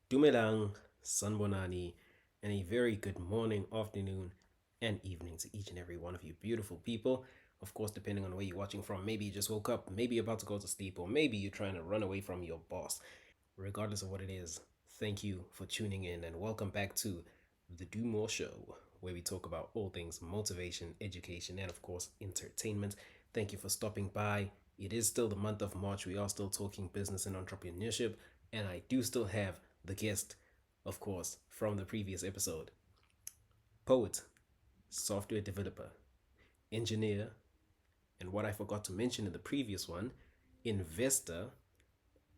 Dumelang, Sanbonani, and a very good morning, afternoon, and evening to each and every one of you beautiful people. Of course, depending on where you're watching from, maybe you just woke up, maybe you're about to go to sleep, or maybe you're trying to run away from your boss. Regardless of what it is, thank you for tuning in and welcome back to the Dumo Show, where we talk about all things motivation, education, and of course, entertainment. Thank you for stopping by. It is still the month of March. We are still talking business and entrepreneurship, and I do still have the guest, of course, from the previous episode poet, software developer, engineer, and what I forgot to mention in the previous one, investor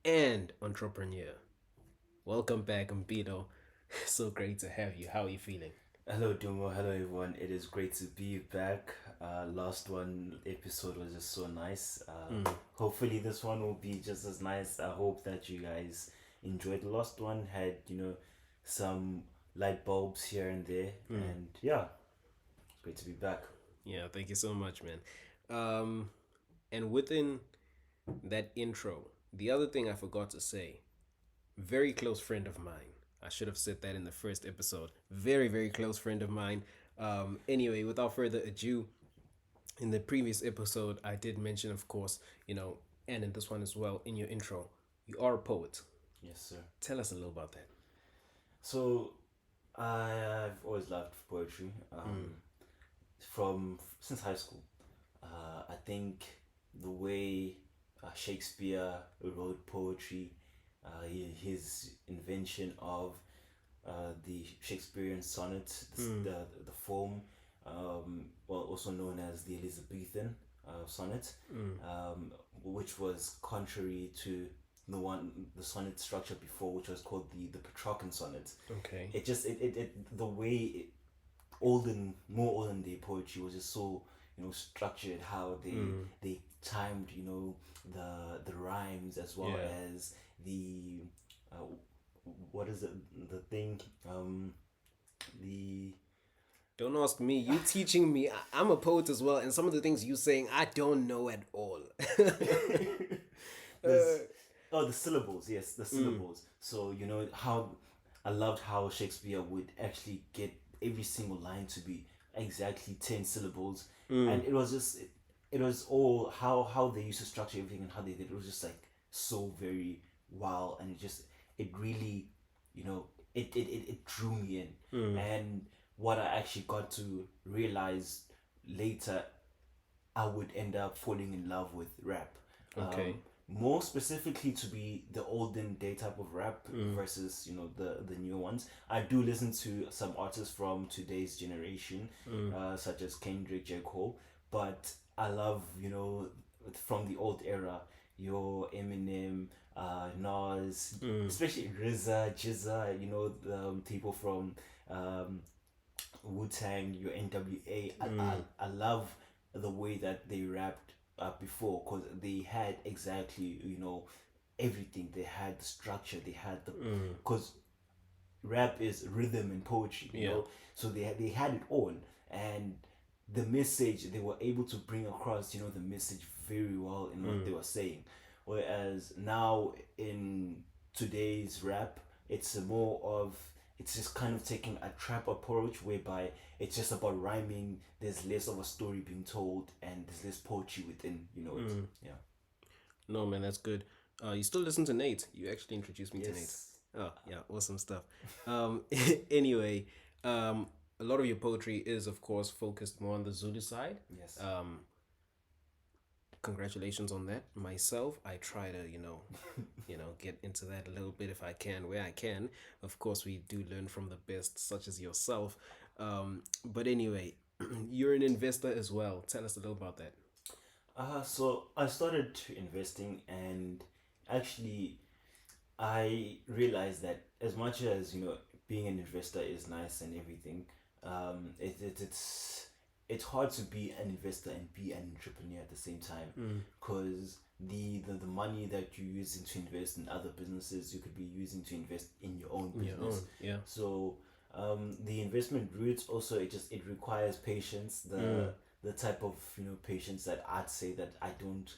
and entrepreneur. Welcome back, Mpilo. So great to have you. How are you feeling? Hello, Dumo. Hello, everyone. It is great to be back. Last one episode was just so nice. Hopefully, this one will be just as nice. I hope that you guys enjoyed the last one. Had some light bulbs here and there, and yeah, it's great to be back. Yeah, thank you so much, man. Um, and within that intro, the other thing I forgot to say, very close friend of mine. I should have said that in the first episode. Very, very close friend of mine. Anyway, without further ado, in the previous episode, I did mention, of course, and in this one as well, in your intro, you are a poet. Yes, sir. Tell us a little about that. So I've always loved poetry. From since high school. I think the way Shakespeare wrote poetry, his invention of the Shakespearean sonnet, the form, well, also known as the Elizabethan sonnet, which was contrary to the sonnet structure before, which was called the Petrarchan sonnet. Okay. The way more olden day poetry was just so structured, how they timed the rhymes, as well Yeah. as the uh, what is it, the thing, the Don't ask me. You teaching me. I'm a poet as well, and some of the things you saying, I don't know at all. there's the syllables. Yes, the syllables. So how I loved how Shakespeare would actually get every single line to be exactly 10 syllables, and it was all how they used to structure everything, and how they did it was just like so very wow, and it really it drew me in. And what I actually got to realize later, I would end up falling in love with rap. Okay. More specifically, to be the olden day type of rap versus the new ones. I do listen to some artists from today's generation, such as Kendrick, J. Cole, but I love from the old era, your Eminem, Nas, especially RZA, Jizza, the people from um, Wu Tang, your NWA. I love the way that they rapped before, because they had exactly everything. They had the structure. They had the because rap is rhythm and poetry, Yeah. so they had it all, and the message they were able to bring across, the message very well in what they were saying. Whereas now in today's rap, it's just kind of taking a trap approach, whereby it's just about rhyming. There's less of a story being told, and there's less poetry within it. Yeah. No, man, that's good. You still listen to Nate. You actually introduced me to Nate. Yes. Oh, yeah, awesome stuff. Um, anyway, a lot of your poetry is, of course, focused more on the Zulu side. Yes. Congratulations on that. Myself, I try to, get into that a little bit if I can, where I can. Of course, we do learn from the best, such as yourself. But anyway, you're an investor as well. Tell us a little about that. So I started investing, and actually I realized that as much as being an investor is nice and everything, it's hard to be an investor and be an entrepreneur at the same time, because the money that you're using to invest in other businesses, you could be using to invest in your own Your business. own, yeah. So the investment route also, it requires patience. The type of patience that I'd say that I don't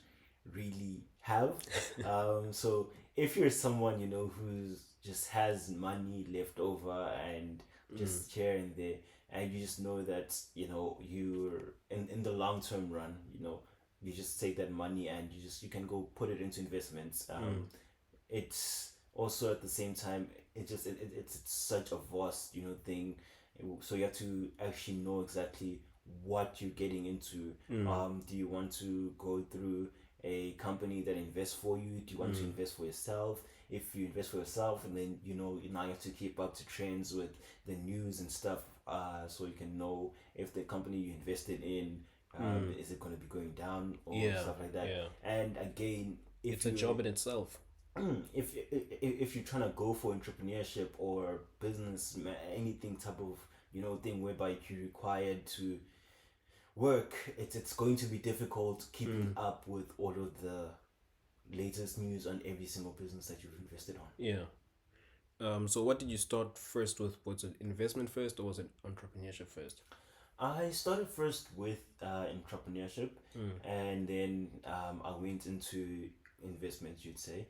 really have. So if you're someone who's just has money left over and Mm. just here and there, and you just know that you're in the long term run, you just take that money and you can go put it into investments. Mm. It's also at the same time, it's such a vast thing, so you have to actually know exactly what you're getting into. Mm. Do you want to go through a company that invests for you? Do you want to Mm. invest for yourself? If you invest for yourself, and then now you have to keep up to trends with the news and stuff, so you can know if the company you invested in, Mm. is it going to be going down or Yeah. stuff like that. Yeah. And again, if It's a you job in itself. if you're trying to go for entrepreneurship or business, anything type of thing whereby you're required to work, it's going to be difficult keeping Mm. up with all of the latest news on every single business that you've invested on. Yeah. So what did you start first with? Was it investment first or was it entrepreneurship first? I started first with entrepreneurship, Mm. and then I went into investments, you'd say.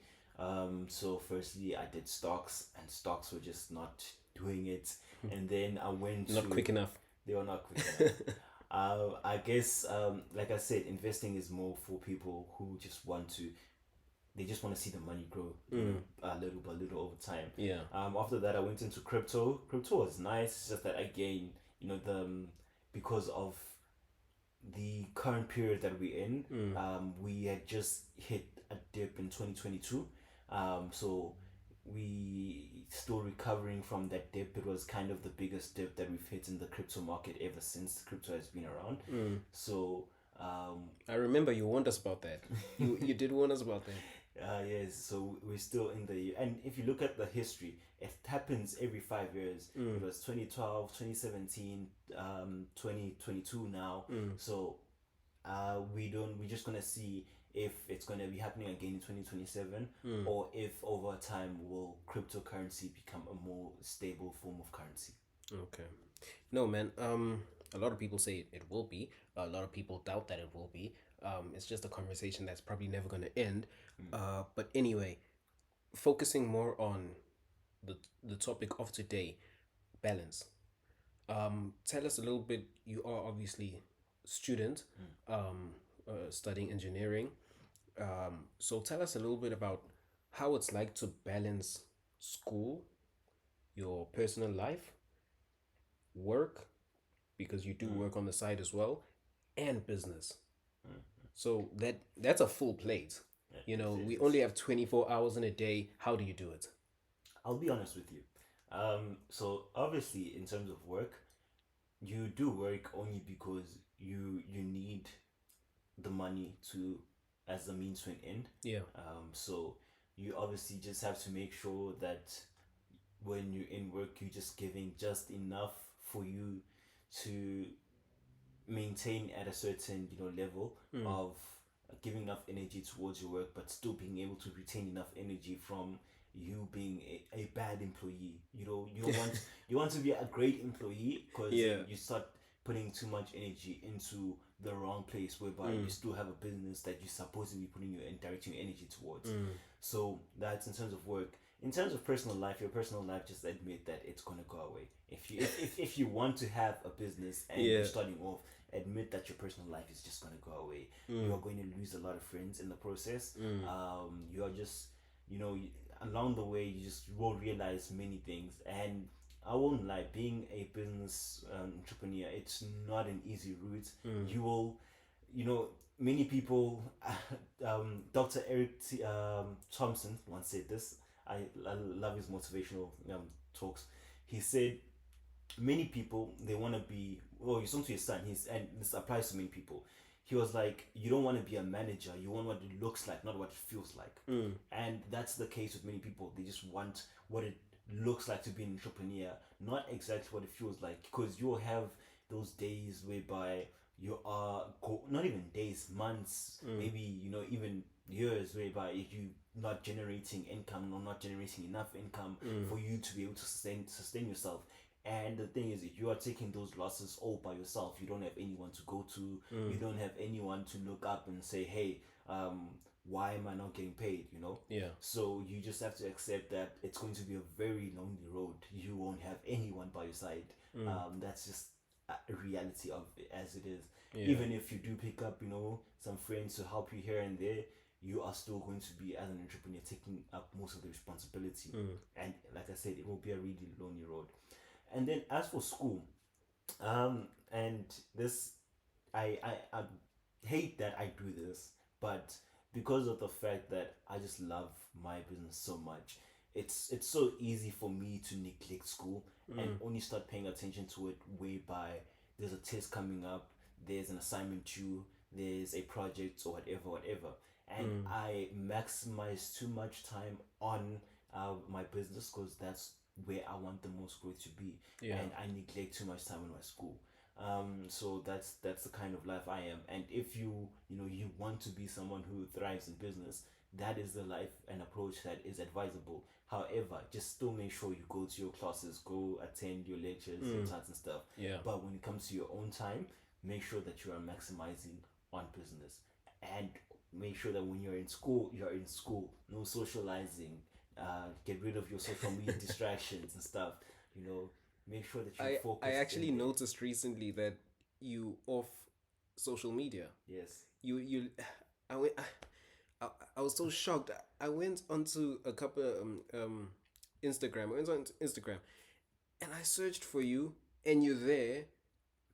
So firstly, I did stocks, and stocks were just not doing it. And then I went Not to quick enough. they were not quick enough. I guess, like I said, investing is more for people who just want to. They just want to see the money grow, Mm. little by little over time. Yeah. After that, I went into crypto. Crypto was nice. It's just that again, the because of the current period that we're in, Mm. we had just hit a dip in 2022. So we still recovering from that dip. It was kind of the biggest dip that we've hit in the crypto market ever since crypto has been around. Mm. So um, I remember you warned us about that. You did warn us about that. yes, so we're still in the, and if you look at the history, it happens every 5 years. It Mm. was 2012, 2017, 2022 now. Mm. So we're just gonna see if it's gonna be happening again in 2027, Mm. or if over time will cryptocurrency become a more stable form of currency. Okay. No, man. A lot of people say it will be. A lot of people doubt that it will be. It's just a conversation that's probably never going to end. But anyway, focusing more on the topic of today, balance. Tell us a little bit. You are obviously student, studying engineering. So tell us a little bit about how it's like to balance school, your personal life, work, because you do work on the side as well, and business. So that's a full plate. Yeah, You know, we it only is. have 24 hours in a day. How do you do it? I'll be honest with you. So obviously, in terms of work, you do work only because you need the money to as a means to an end. Yeah. So you obviously just have to make sure that when you're in work, you're just giving just enough for you to maintain at a certain level Mm. of giving enough energy towards your work, but still being able to retain enough energy from you being a bad employee. You want to be a great employee, because Yeah. then you start putting too much energy into the wrong place, whereby you Mm. still have a business that you're supposed to be putting your and directing your energy towards. Mm. So that's in terms of work. In terms of personal life, your personal life, just admit that it's gonna go away. If you want to have a business and Yeah. you're starting off, admit that your personal life is just gonna go away. Mm. You're going to lose a lot of friends in the process. Mm. You are just, along the way, you just will realize many things. And I won't lie, being a business entrepreneur, it's not an easy route. Mm. You will, many people, Dr. Eric Thompson once said this. I love his motivational talks. He said, many people, they want to be, well, he's on to his son, and this applies to many people. He was like, you don't want to be a manager, you want what it looks like, not what it feels like. Mm. And that's the case with many people. They just want what it looks like to be an entrepreneur, not exactly what it feels like, because you'll have those days whereby you are not even days, months, maybe even years, whereby you not generating income or not generating enough income for you to be able to sustain yourself. And the thing is, if you are taking those losses all by yourself, you don't have anyone to go to. You don't have anyone to look up and say, "Hey, why am I not getting paid? Yeah. So you just have to accept that it's going to be a very lonely road. You won't have anyone by your side. That's just a reality of it as it is. Yeah. Even if you do pick up, some friends to help you here and there, you are still going to be, as an entrepreneur, taking up most of the responsibility. And like I said, it will be a really lonely road. And then as for school, and this, I hate that I do this, but because of the fact that I just love my business so much, it's so easy for me to neglect school and only start paying attention to it whereby there's a test coming up, there's an assignment due, there's a project or whatever, and I maximize too much time on my business because that's where I want the most growth to be, Yeah. and I neglect too much time on my school. So that's the kind of life I am. And if you want to be someone who thrives in business, that is the life and approach that is advisable. However, just still make sure you go to your classes, go attend your lectures, your talks and stuff. Yeah. But when it comes to your own time, make sure that you are maximizing on business, and make sure that when you're in school, you're in school. No socializing. Get rid of your social media distractions and stuff. You know, make sure that you I focus in actually there. noticed recently that you off social media. Yes. You I went I was so shocked. I went onto a couple Instagram. I went on Instagram and I searched for you and you're there,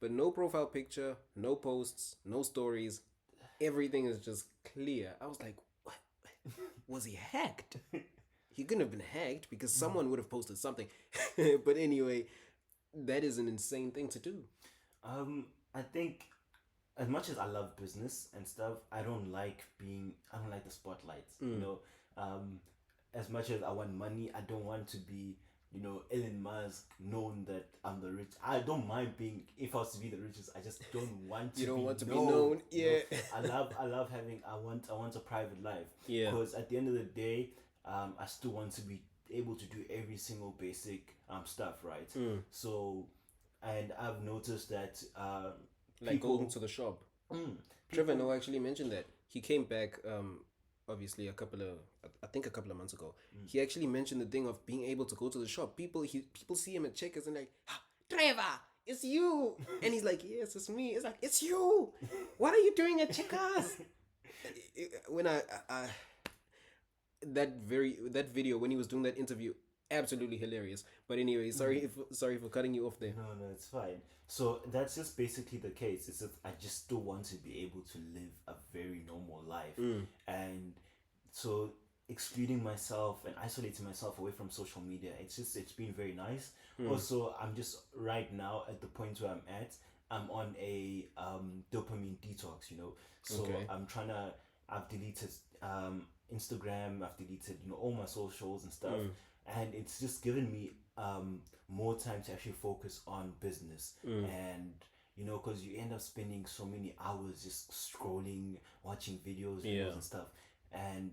but no profile picture, no posts, no stories. Everything is just clear. I was like, what? Was he hacked? He couldn't have been hacked because someone would have posted something. But anyway, that is an insane thing to do. I think as much as I love business and stuff, I don't like the spotlight. As much as I want money, I don't want to be, Elon Musk known that I'm the rich. I don't mind being, if I was to be the richest, I just don't want to You don't be want to be known. known. Yeah. I love having, I want a private life. Yeah. Because at the end of the day, I still want to be able to do every single basic stuff, right? So, and I've noticed that Like going to the shop. Trevor people, Noah actually mentioned that he came back. Obviously, I think a couple of months ago, he actually mentioned the thing of being able to go to the shop. People see him at Checkers and like, "Ah, Trevor, it's you, and he's like, yes, it's me. It's like, it's you. What are you doing at Checkers? When I that video when he was doing that interview, absolutely hilarious. But anyway, sorry for cutting you off there. no, it's fine. So that's just basically the case. It's that I just still want to be able to live a very normal life, and so excluding myself and isolating myself away from social media, it's been very nice. Also, I'm just right now at the point where I'm on a dopamine detox, so Okay. I've deleted Instagram, I've deleted all my socials and stuff, and it's just given me more time to actually focus on business. And because you end up spending so many hours just scrolling, watching videos, Yeah. and stuff, and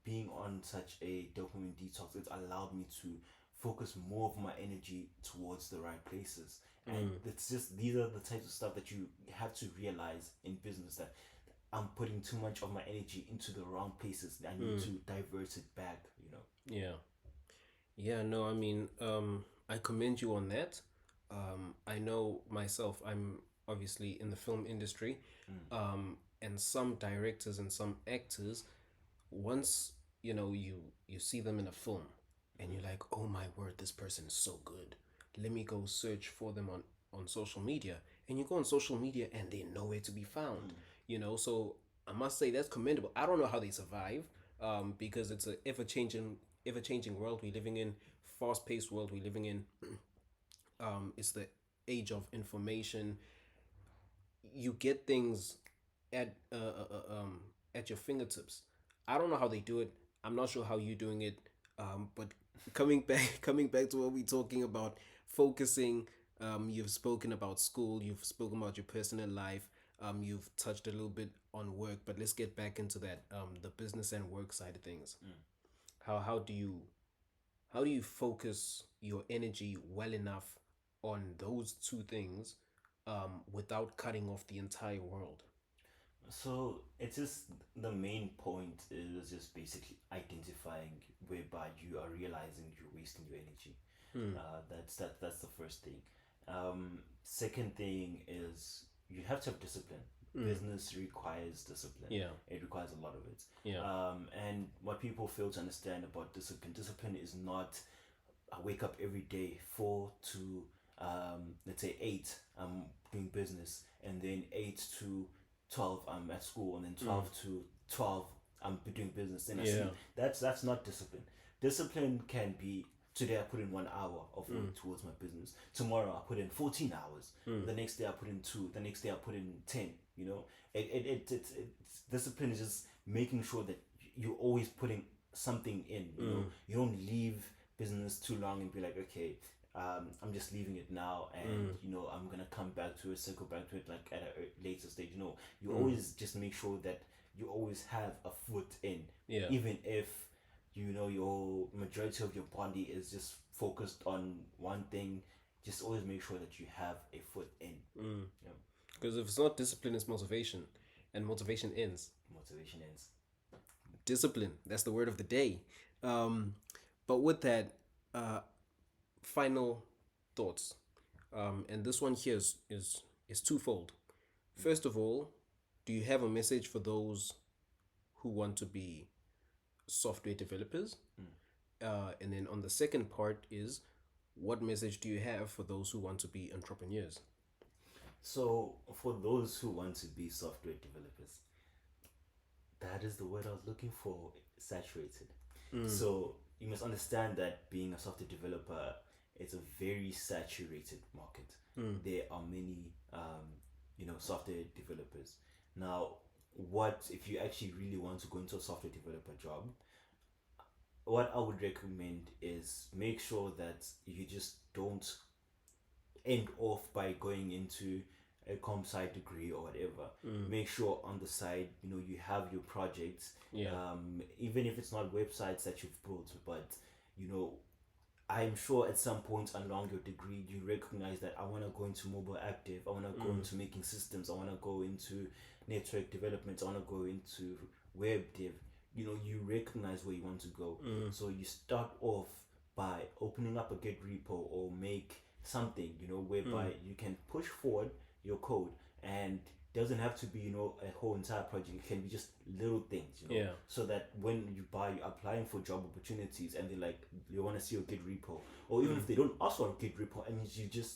being on such a dopamine detox, it's allowed me to focus more of my energy towards the right places. And it's just, these are the types of stuff that you have to realize in business, that I'm putting too much of my energy into the wrong places. I need to divert it back. Yeah. Yeah, no, I mean, I commend you on that. I know myself, I'm obviously in the film industry, and some directors and some actors, once you see them in a film, and you're like, oh my word, this person is so good. Let me go search for them on social media, and you go on social media, and they're nowhere to be found. So I must say that's commendable. I don't know how they survive, because it's a ever changing world we're living in, fast paced world we're living in. It's the age of information. You get things at at your fingertips. I don't know how they do it. I'm not sure how you're doing it. But coming back to what we're talking about, focusing. You've spoken about school. You've spoken about your personal life. You've touched a little bit on work, but let's get back into that. The business and work side of things. How do you focus your energy well enough on those two things, without cutting off the entire world? So it's just the main point is just basically identifying whereby you are realizing you're wasting your energy. That's the first thing. Second thing is you have to have discipline. Business requires discipline. Yeah. It requires a lot of it. Yeah. And what people fail to understand about discipline is not I wake up every day 4 to let's say 8 I'm doing business, and then 8 to 12 I'm at school, and then 12 to 12 I'm doing business, then I Yeah. sleep. That's not discipline. Discipline can be today I put in 1 hour of work towards my business. Tomorrow I put in 14 hours. The next day I put in 2. The next day I put in 10. You know, it's discipline is just making sure that you're always putting something in. You know, you don't leave business too long and be like, okay, I'm just leaving it now, and you know I'm gonna come back to it, circle back to it like at a later stage. You know, you always just make sure that you always have a foot in, Yeah. even if you know your majority of your body is just focused on one thing. Just always make sure that you have a foot in. Yeah. Because if it's not discipline, it's motivation, and motivation ends. Motivation ends. Discipline. That's the word of the day. Um, but with that, uh, final thoughts. And this one here is twofold. First of all, do you have a message for those who want to be software developers? And then on the second part is, what message do you have for those who want to be entrepreneurs? So for those who want to be software developers, that is the word I was looking for. Saturated. So you must understand that being a software developer, it's a very saturated market. There are many, software developers. Now, what if you actually really want to go into a software developer job? What I would recommend is make sure that you just don't end off by going into a comp sci degree or whatever. Make sure on the side, you know, you have your projects. Yeah. Even if it's not websites that you've built, but you know, I'm sure at some point along your degree you recognize that I want to go into mobile active, I want to go into making systems, I want to go into network development, I want to go into web dev. You know, you recognize where you want to go. So you start off by opening up a Git repo or make something, you know, whereby you can push forward your code, and doesn't have to be, you know, a whole entire project. It can be just little things, you know, Yeah. so that when you're applying for job opportunities and they like you want to see your Git repo, or even if they don't ask for a Git repo and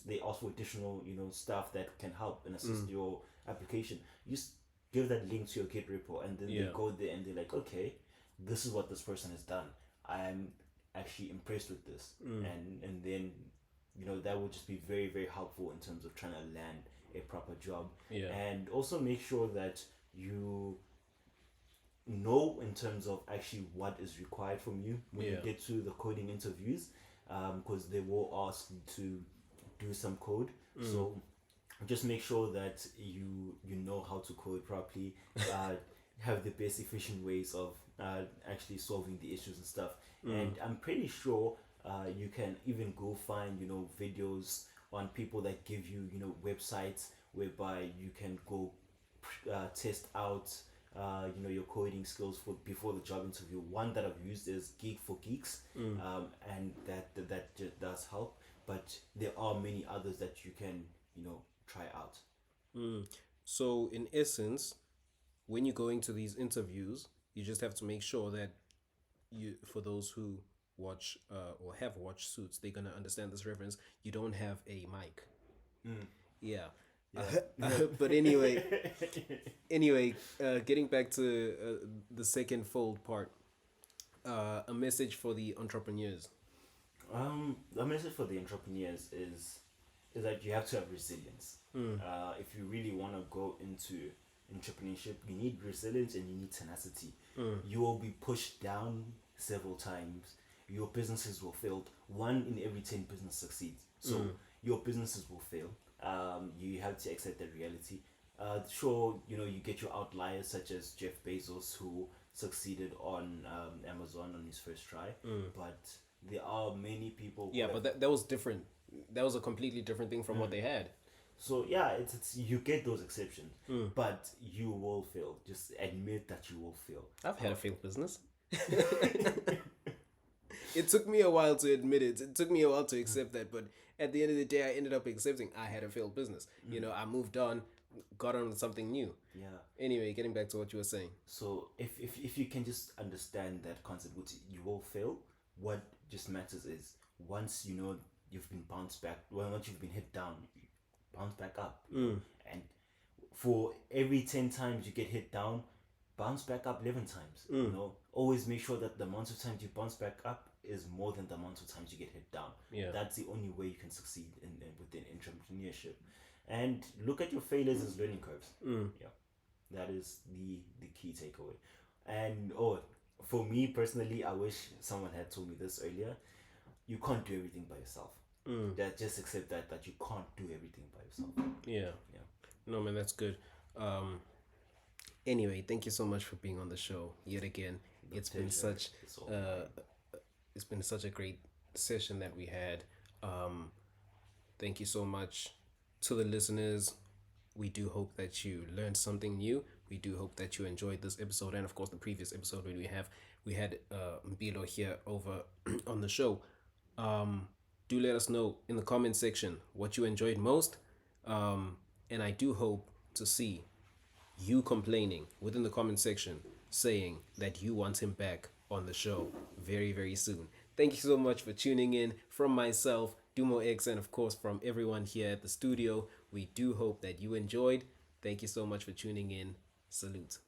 they ask for additional, you know, stuff that can help and assist your application, you just give that link to your Git repo, and then Yeah. they go there and they're like, okay, this is what this person has done. I'm actually impressed with this, and then you know that would just be very very helpful in terms of trying to land a proper job. Yeah. And also make sure that you know in terms of actually what is required from you when you Yeah. get to the coding interviews, because they will ask you to do some code. So just make sure that you know how to code properly, have the best efficient ways of actually solving the issues and stuff. And I'm pretty sure you can even go find, you know, videos on people that give you, you know, websites whereby you can go test out you know, your coding skills for before the job interview. One that I've used is Geek for Geeks, and that just does help. But there are many others that you can, you know, try out. So in essence, when you go into these interviews, you just have to make sure that you, for those who watch or have watched Suits, they're gonna understand this reference. You don't have a mic. Yeah. But anyway, getting back to the second fold part, a message for the entrepreneurs. The message for the entrepreneurs is that you have to have resilience. If you really want to go into entrepreneurship, you need resilience and you need tenacity. You will be pushed down several times. Your businesses will fail. 1 in every 10 business succeeds. So your businesses will fail. You have to accept that reality. Sure, you know, you get your outliers such as Jeff Bezos, who succeeded on Amazon on his first try, but there are many people. Yeah, but that was different. That was a completely different thing from what they had. So yeah, it's you get those exceptions, but you will fail. Just admit that you will fail. I've had a failed business. It took me a while to admit it. It took me a while to accept that, but at the end of the day, I ended up accepting I had a failed business. I moved on, got on with something new. Yeah. Anyway, getting back to what you were saying. So if you can just understand that concept, which you will fail, what just matters is once you know you've been bounced back, well, once you've been hit down, you bounce back up. And for every 10 times you get hit down, bounce back up 11 times. Always make sure that the amount of times you bounce back up is more than the amount of times you get hit down. Yeah. That's the only way you can succeed within entrepreneurship. And look at your failures as learning curves. Yeah, that is the key takeaway. And for me personally, I wish someone had told me this earlier. You can't do everything by yourself. That just accept that you can't do everything by yourself. Yeah. Yeah. No, man, that's good. Anyway, thank you so much for being on the show yet again. It's been Pleasure. such It's all uh, mine. it's been such a great session that we had. Thank you so much to the listeners. We do hope that you learned something new. We do hope that you enjoyed this episode and of course the previous episode when we had Mpilo here over on the show. Do let us know in the comment section what you enjoyed most. And I do hope to see you complaining within the comment section saying that you want him back on the show very, very soon. Thank you so much for tuning in. From myself, Dumo X, and of course from everyone here at the studio, we do hope that you enjoyed. Thank you so much for tuning in. Salute.